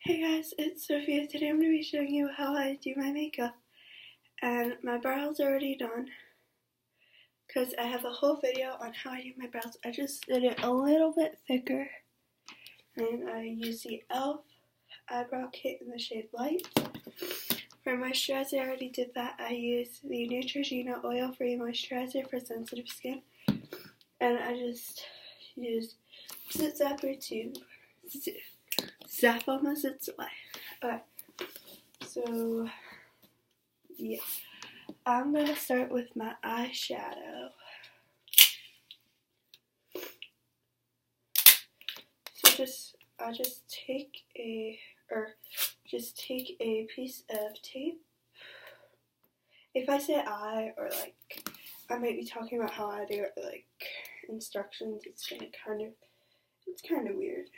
Hey guys, it's Sophia. Today I'm going to be showing you how I do my makeup. And my brow's already done because I have a whole video on how I do my brows. I just did it a little bit thicker. And I use the e.l.f. eyebrow kit in the shade Light. For moisturizer, I already did that. I use the Neutrogena oil-free moisturizer for sensitive skin. And I just use Zit Zapper to zap all my zits away. Alright, so yeah, I'm gonna start with my eyeshadow. So I just take a piece of tape. If I say I, or like I might be talking about how I do it, like instructions, it's kind of weird.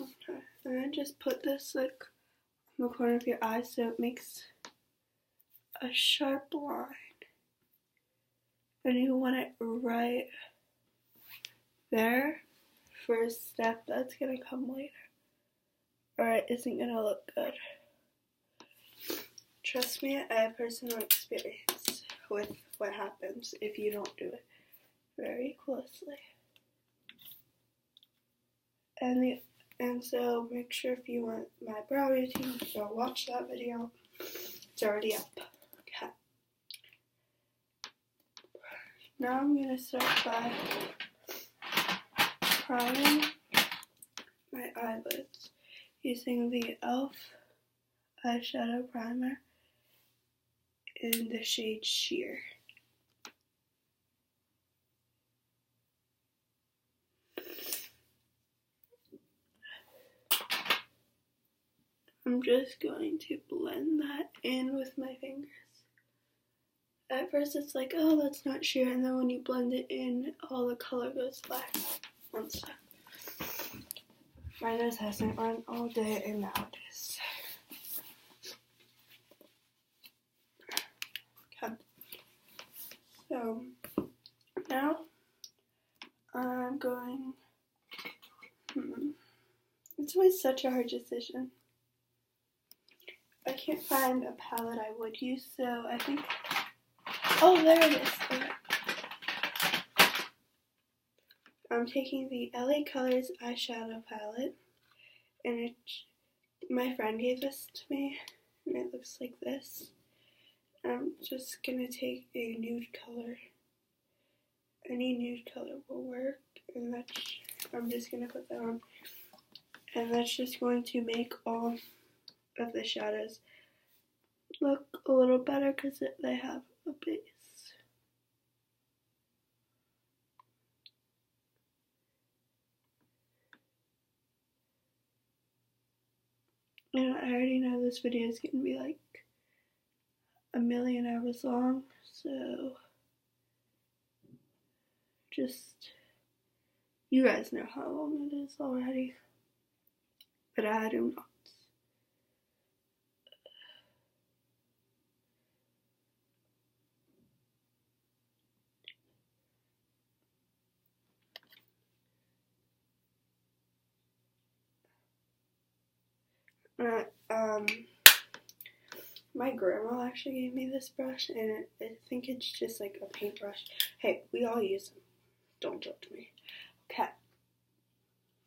Okay, and then just put this like on the corner of your eye so it makes a sharp line. And you want it right there. First step, that's gonna come later, or it isn't gonna look good. Trust me, I have personal experience with what happens if you don't do it very closely. And so make sure if you want my brow routine, go watch that video. It's already up. Okay. Now I'm gonna start by priming my eyelids using the e.l.f. eyeshadow primer in the shade Sheer. I'm just going to blend that in with my fingers. At first it's like, oh, that's not sheer, and then when you blend it in, all the color goes black. One sec. My nose hasn't run all day, and now it is. Okay. So, now I'm going, it's always such a hard decision. I can't find a palette I would use, so I think, oh, there it is. Okay. I'm taking the LA Colors eyeshadow palette, and my friend gave this to me, and it looks like this. I'm just gonna take a nude color. Any nude color will work, and I'm just gonna put that on. And that's just going to make all of the shadows look a little better because they have a base. And I already know this video is going to be like a million hours long, so just, you guys know how long it is already, but I do not. My grandma actually gave me this brush, and I think it's just like a paintbrush. Hey, we all use them. Don't judge me. Okay.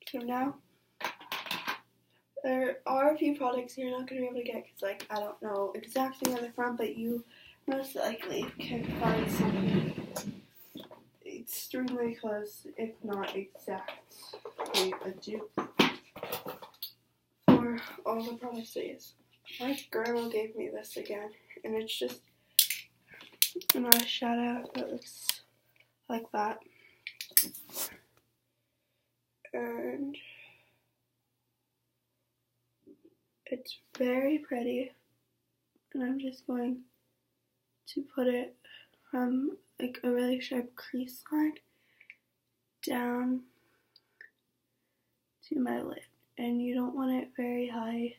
So now, there are a few products you're not going to be able to get because, like, I don't know exactly where they're from, but you most likely can find something extremely close, if not exactly a dupe for all the products I use. My grandma gave me this again, and it's just an eyeshadow that looks like that. And it's very pretty, and I'm just going to put it from like a really sharp crease line down to my lid, and you don't want it very high.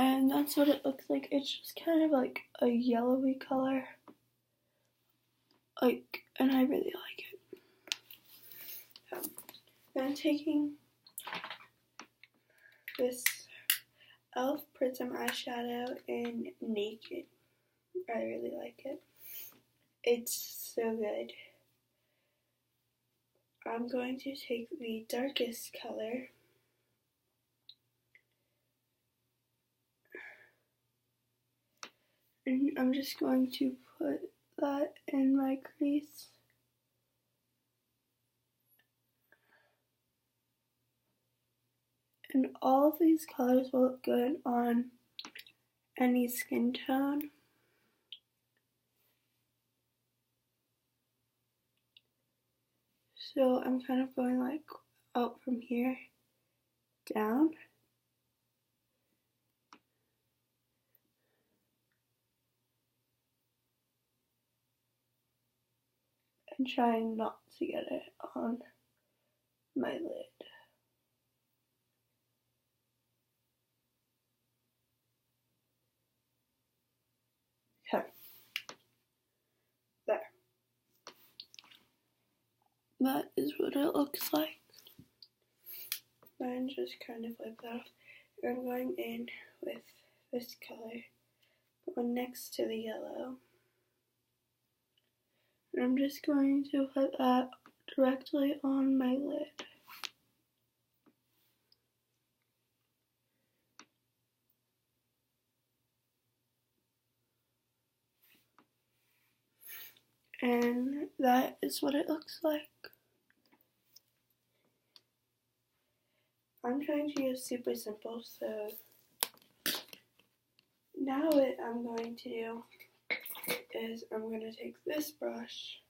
And that's what it looks like. It's just kind of like a yellowy color. And I really like it. I'm taking this e.l.f. Prism eyeshadow in Naked. I really like it. It's so good. I'm going to take the darkest color. And I'm just going to put that in my crease. And all of these colors will look good on any skin tone. So I'm kind of going like up from here down. And trying not to get it on my lid. Okay. There. That is what it looks like. Mine just kind of like that. I'm going in with this color, one next to the yellow. And I'm just going to put that directly on my lid. And that is what it looks like. I'm trying to use super simple, so now what I'm going to do is I'm going to take this brush,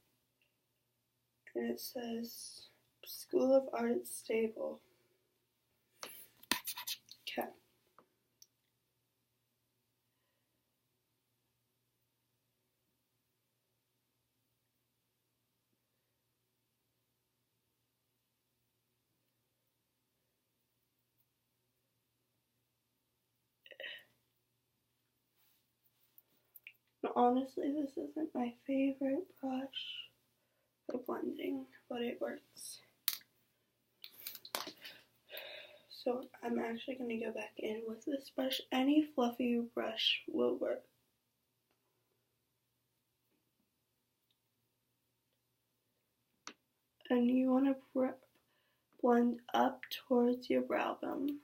and it says School of Art Stable. Okay. Honestly, this isn't my favorite brush for blending, but it works. So I'm actually going to go back in with this brush. Any fluffy brush will work. And you want to blend up towards your brow bone.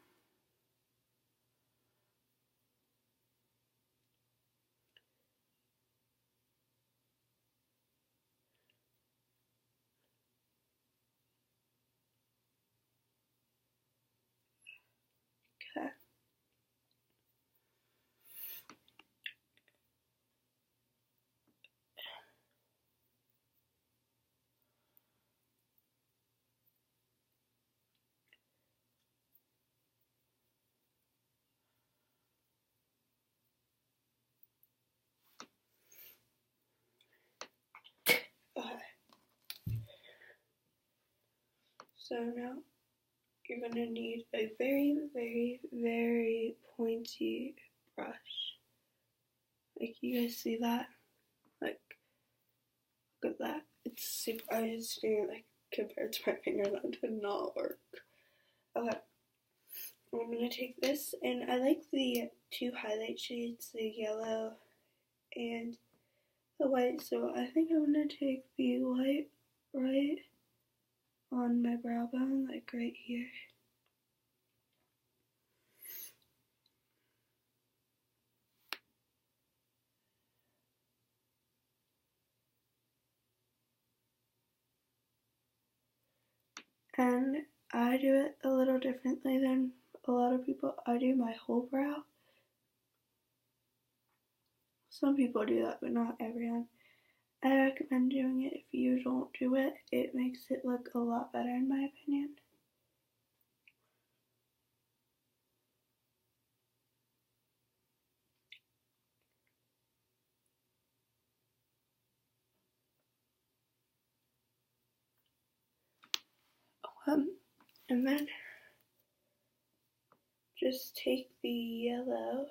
Okay. Okay. So now you're going to need a very, very, very pointy brush. Like, you guys see that? Like, look at that. It's super, I was doing like compared to my finger, that did not work. Okay. I'm going to take this, and I like the two highlight shades, the yellow and the white, so I think I'm going to take the white right on my brow bone, like right here. And I do it a little differently than a lot of people. I do my whole brow. Some people do that, but not everyone. I recommend doing it. If you don't do it, it makes it look a lot better in my opinion. And then just take the yellow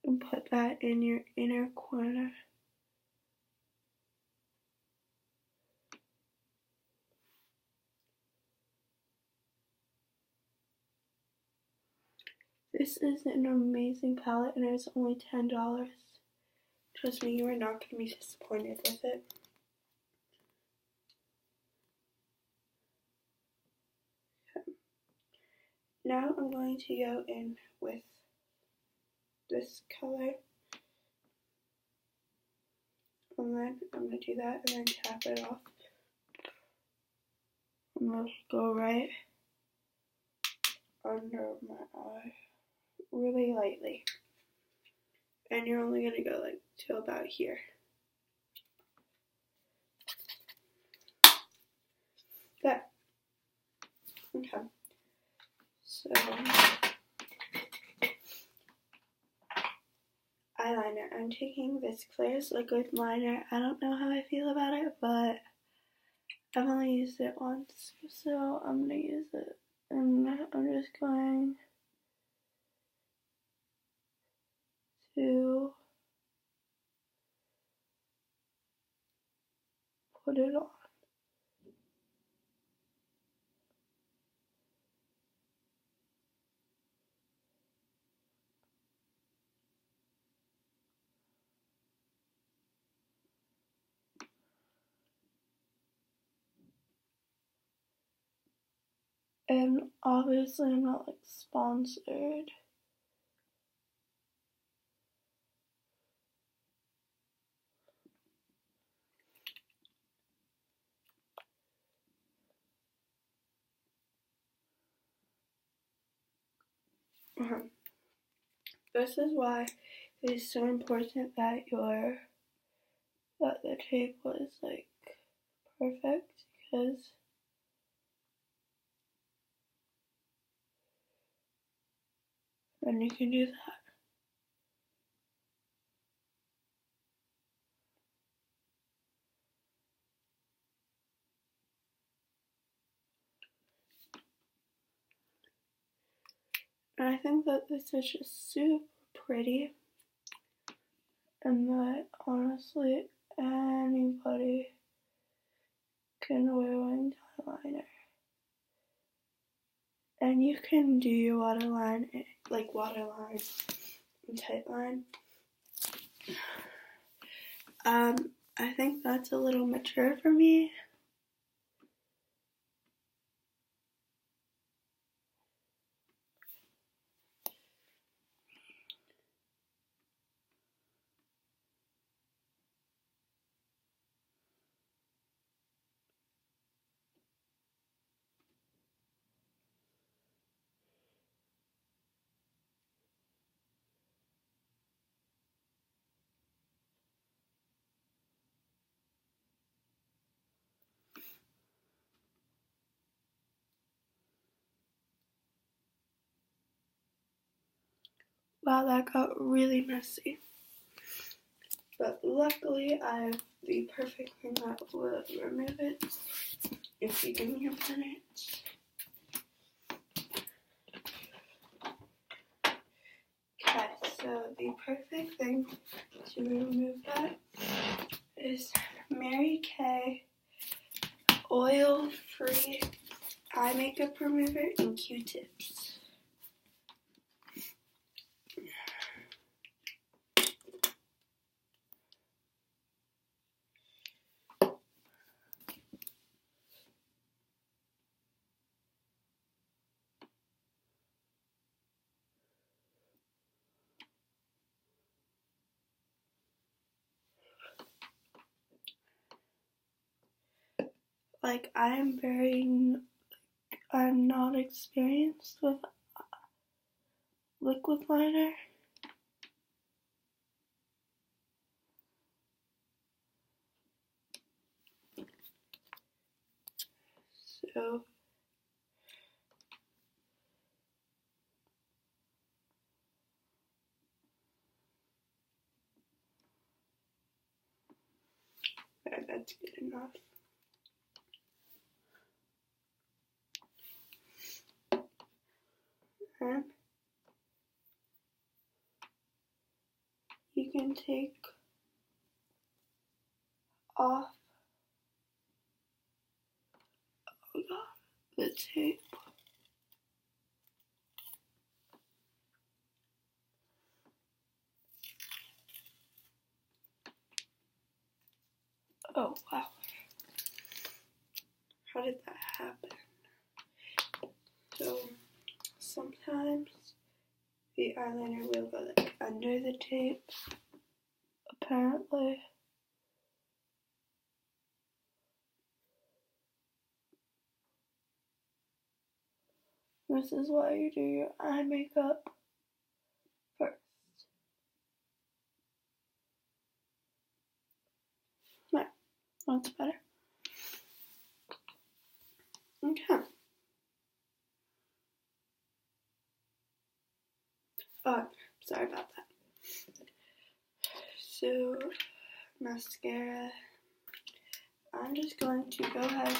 and put that in your inner corner. This is an amazing palette and it's only $10. Trust me, you are not going to be disappointed with it. Okay. Now I'm going to go in with this color. And then I'm going to do that and then tap it off. I'm going to go right under my eye, really lightly. And you're only going to go like to about here. There. Okay. So, eyeliner. I'm taking this Claire's liquid liner. I don't know how I feel about it, but I've only used it once, so I'm going to use it. And I'm just going to put it on. And obviously I'm not like sponsored. This is why it is so important that the tape was like perfect, because then you can do that. And I think that this is just super pretty, and that honestly anybody can wear winged eyeliner. And you can do your waterline, like waterline and tightline. I think that's a little mature for me. Wow, that got really messy. But luckily I have the perfect thing that will remove it. If you give me a minute. Okay, so the perfect thing to remove that is Mary Kay oil-free eye makeup remover and Q-tips. Like, I'm not experienced with liquid liner. So Okay, that's good enough. And you can take off the tape. Oh wow. How did that happen? So sometimes the eyeliner will go like under the tape, apparently. This is why you do your eye makeup first. Right, that's better. Okay. Oh, sorry about that. So, mascara. I'm just going to go ahead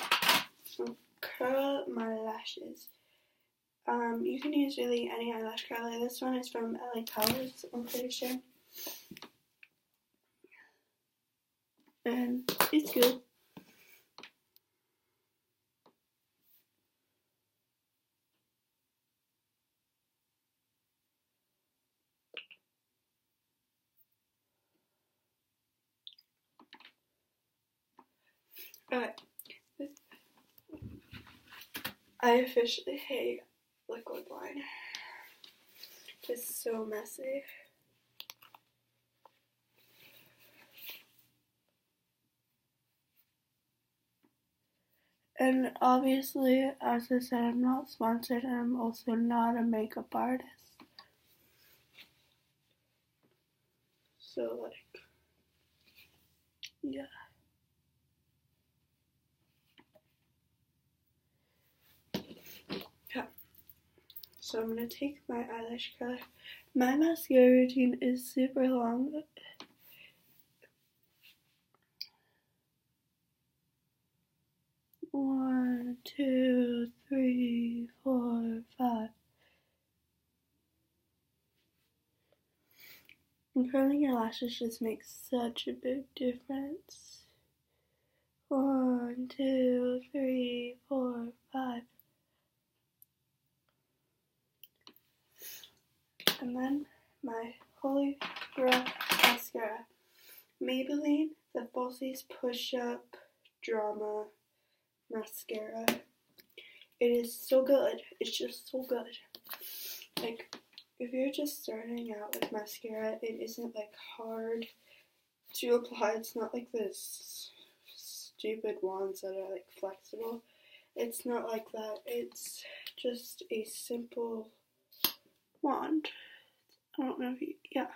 and curl my lashes. You can use really any eyelash curler. This one is from LA Colors, I'm pretty sure. And it's good. Alright. I officially hate liquid liner. It's so messy. And obviously, as I said, I'm not sponsored and I'm also not a makeup artist. So, like, yeah. Okay. So I'm going to take my eyelash curler. My mascara routine is super long. One, two, three, four, five. And curling your lashes just makes such a big difference. 1, 2, 3, 4, 5. And then my Holy Grail mascara. Maybelline The Falsies Push Up Drama Mascara. It is so good. It's just so good. Like, if you're just starting out with mascara, it isn't like hard to apply. It's not like this stupid wands that are like flexible. It's not like that. It's just a simple wand. I don't know if you, yeah.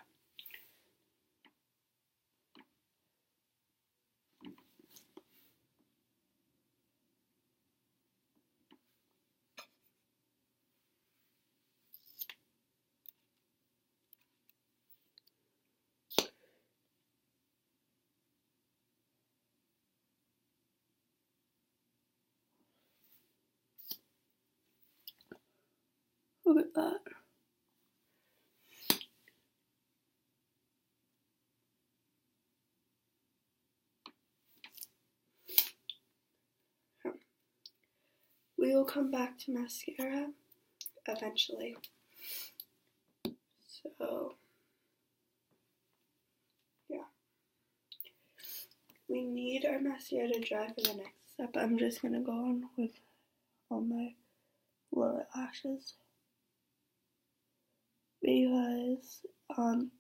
Look at that. We will come back to mascara eventually. So, yeah. We need our mascara to dry for the next step. I'm just going to go on with all my lower lashes. Because, the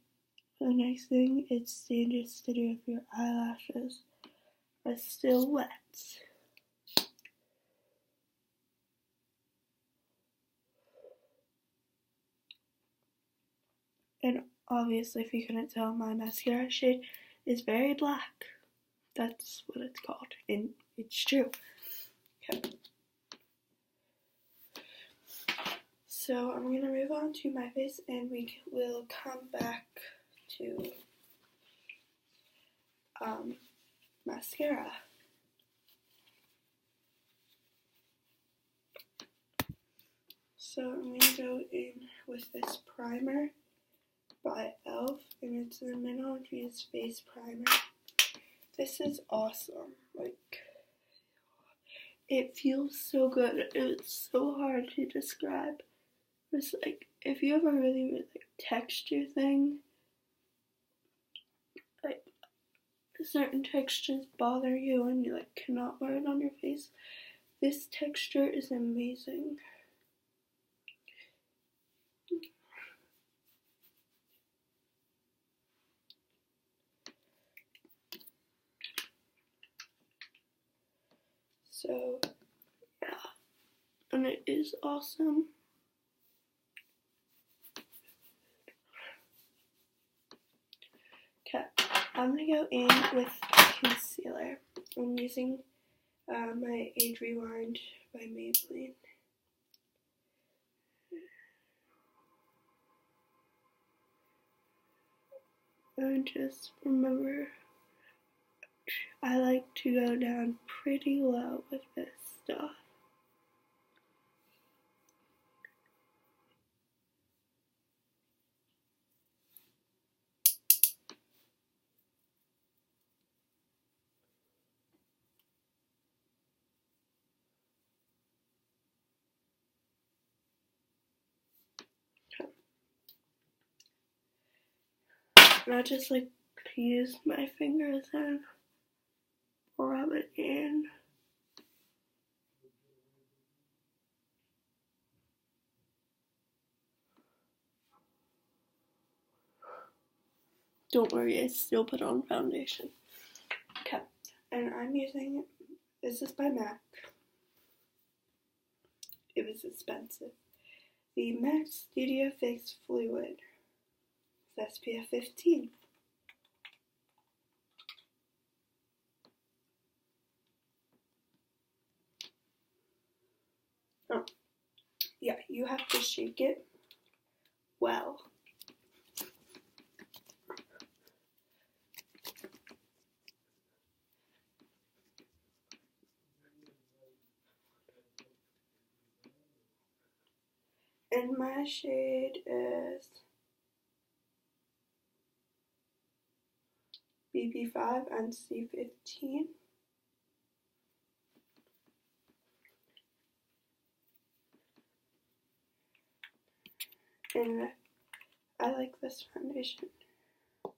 next thing, it's dangerous to do if your eyelashes are still wet. And obviously, if you couldn't tell, my mascara shade is very black. That's what it's called, and it's true. Okay. So I'm going to move on to my face, and we will come back to mascara. So I'm going to go in with this primer by e.l.f. and it's the Mineral Infused Face Primer. This is awesome. Like, it feels so good. It's so hard to describe. It's like, if you have a really like texture thing, like certain textures bother you and you like cannot wear it on your face, this texture is amazing. So yeah, and it is awesome. Okay, I'm gonna go in with concealer. I'm using my Age Rewind by Maybelline. And just remember, I like to go down pretty low with this stuff. And I just like to use my fingers and rub it in. Don't worry, I still put on foundation. Okay, and I'm using, this is by MAC. It was expensive. The MAC Studio Fix Fluid. It's SPF 15. Oh, yeah, you have to shake it well. And my shade is BB5 and C15. And I like this foundation. What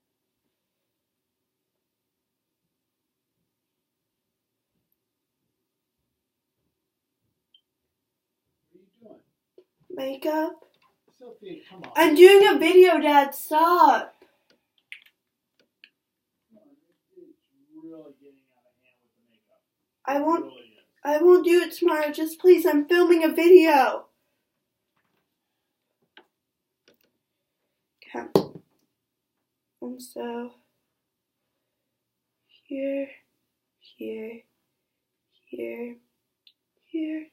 are you doing? Makeup. Sophie, come on. I'm doing a video, Dad. Stop. It's really getting out of hand with the makeup. I won't. It really is. I won't do it tomorrow. Just please, I'm filming a video. Okay. And so here, here, here, here.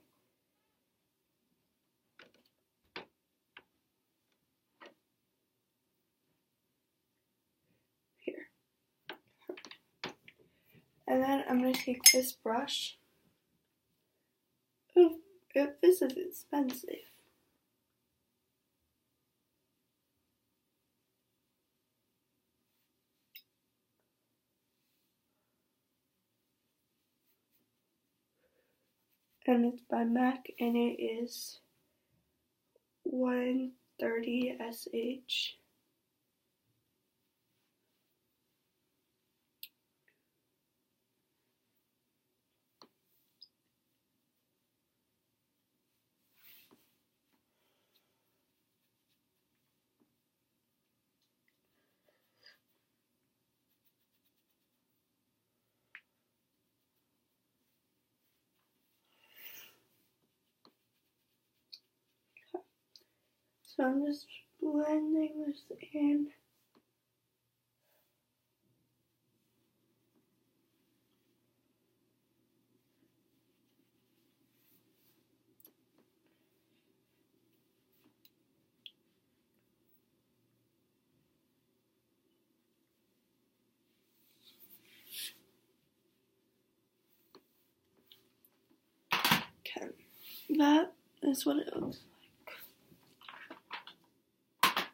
Here. And then I'm going to take this brush. Oh, this is expensive. And it's by MAC and it is 130 SH. So I'm just blending this in. that is what it looks like.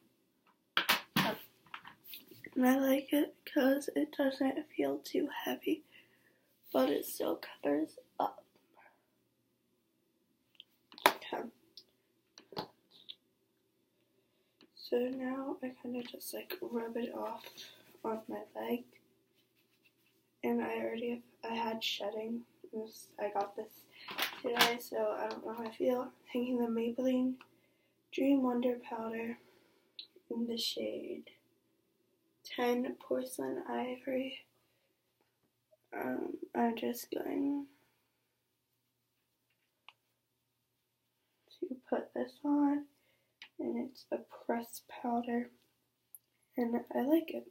And I like it because it doesn't feel too heavy, but it still covers up. Okay. So now I kind of just like rub it off on my leg. And I had shedding. I got this today, so I don't know how I feel. Taking the Maybelline Dream Wonder powder in the shade 10 Porcelain Ivory. I'm just going to put this on, and it's a pressed powder, and I like it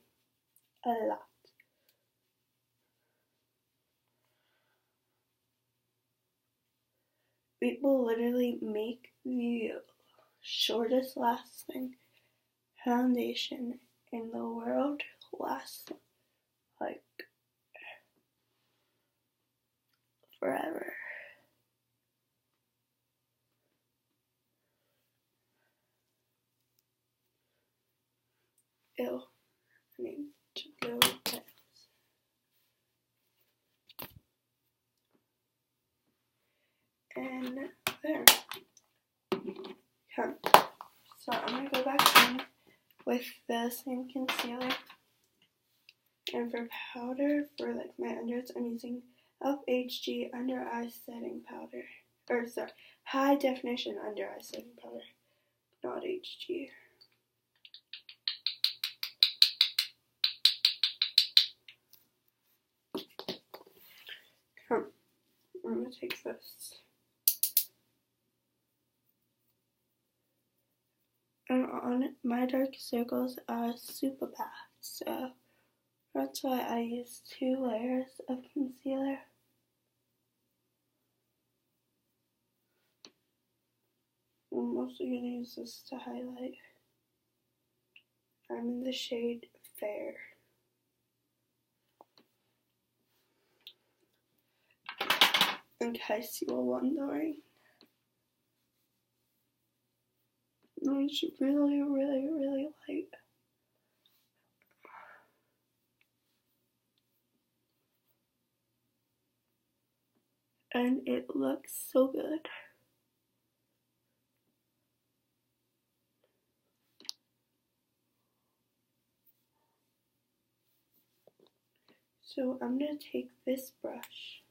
a lot. It will literally make the shortest lasting foundation in the world last like forever. Ew, I need to go next. And there. Okay. So I'm gonna go back in with the same concealer. And for powder, for like my unders, I'm using e.l.f. HG Under Eye Setting Powder. Or sorry, High Definition Under Eye Setting Powder, not HG. I'm gonna take this. And on my dark circles are super bad, so that's why I use 2 layers of concealer. I'm mostly going to use this to highlight. I'm in the shade Fair. In case you were wondering. It's really, really, really light. And it looks so good. So I'm going to take this brush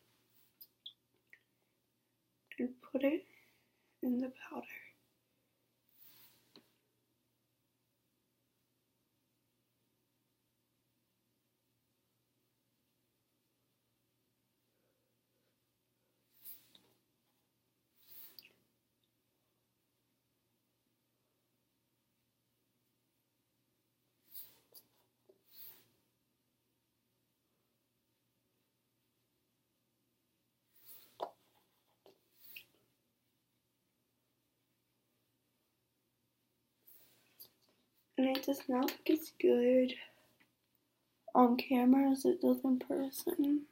and put it in the powder. And it does not look as good on camera as it does in person.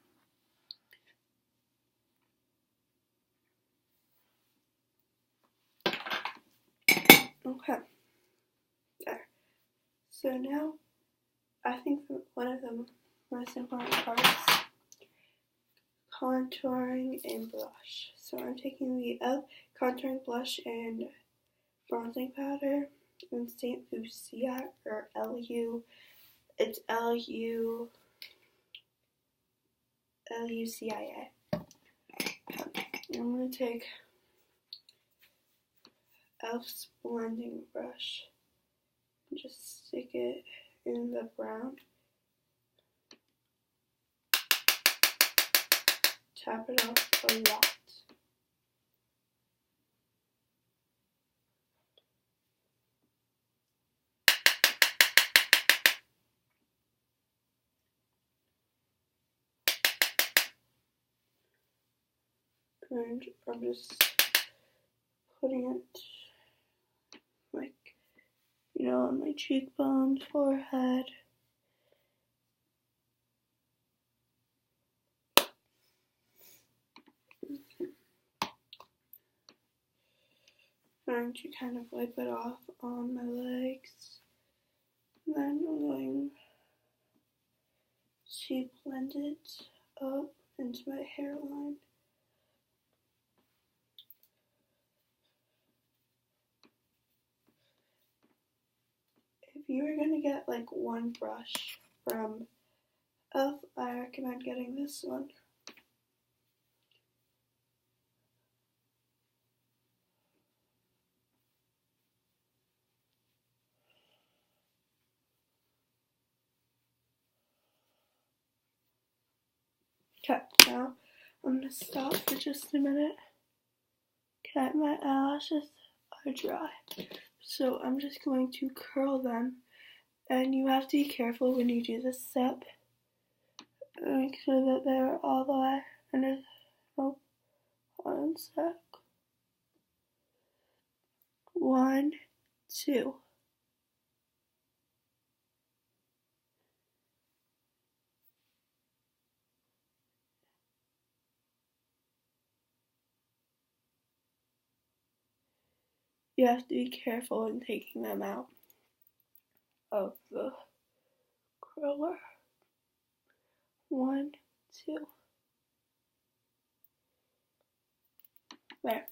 Okay, there. So now, I think one of the most important parts, contouring and blush. So I'm taking the e.l.f. contouring blush and bronzing powder in St. Lucia, or L-U, it's L-U-C-I-A. I'm going to take e.l.f.'s blending brush and just stick it in the brown. Tap it off a lot. And I'm just putting it like, you know, on my cheekbones, forehead. going to kind of wipe it off on my legs. And then I'm going to blend it up into my hairline. If you are going to get like one brush from e.l.f., I recommend getting this one. Okay, now I'm going to stop for just a minute. Okay, my eyelashes are dry. So I'm just going to curl them. And you have to be careful when you do this step. Make sure that they're all the way under. Oh, 1 sec. 1, 2. You have to be careful in taking them out of the curler. 1, 2. There.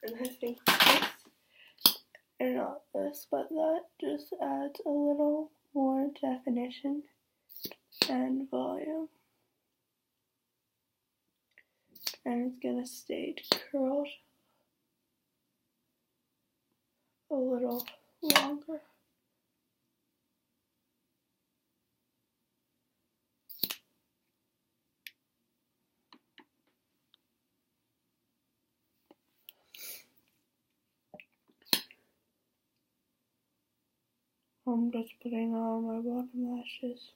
And I think this, and not this, but that just adds a little more definition and volume. And it's gonna stay curled a little longer. I'm just putting on my bottom lashes.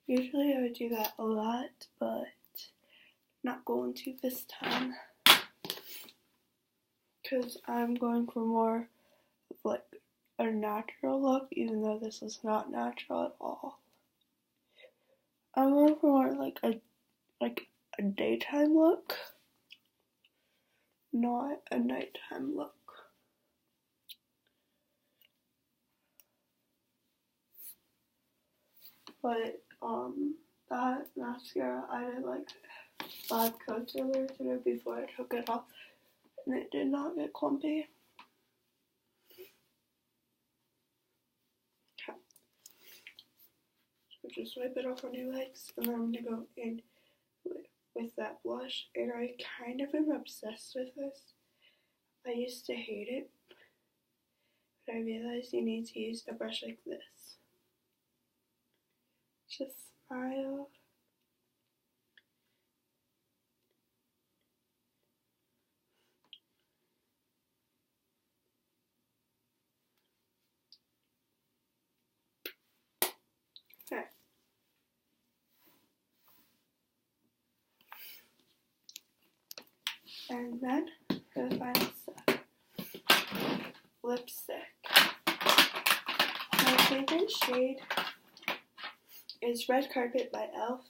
Usually I would do that a lot, but not going to this time. Because I'm going for more of like a natural look, even though this is not natural at all. I'm going for more like a daytime look, not a nighttime look. But that mascara I did like 5 coats earlier today before I took it off, and it did not get clumpy. Okay. So just wipe it off on your legs, and then I'm gonna go in with that blush, and I kind of am obsessed with this. I used to hate it, but I realized you need to use a brush like this. Just smile. Okay. And then, for the final step, lipstick. My favorite shade is Red Carpet by e.l.f.,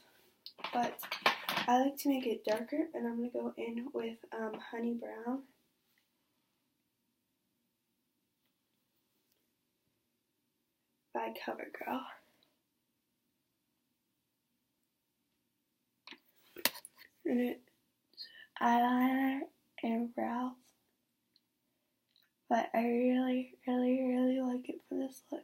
but I like to make it darker, and I'm going to go in with Honey Brown. By CoverGirl. And it's eyeliner and brows. But I really, really, really like it for this look.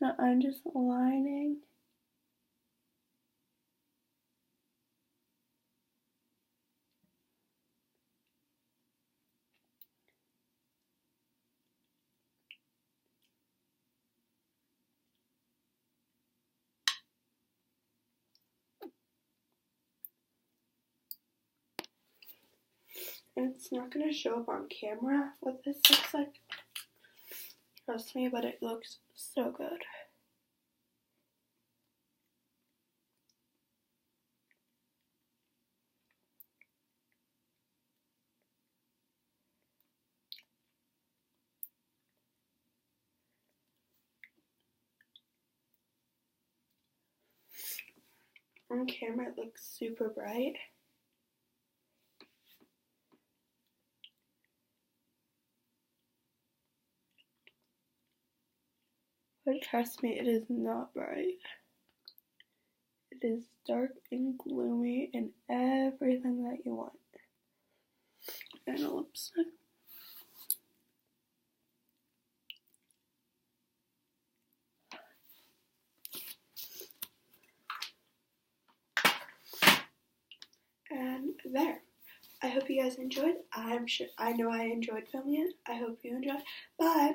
So I'm just lining. And it's not going to show up on camera what this looks like. Trust me, but it looks so good. on camera it looks super bright. But trust me, it is not bright. It is dark and gloomy and everything that you want. And a lipstick. And there. I hope you guys enjoyed. I know I enjoyed filming it. I hope you enjoyed. Bye!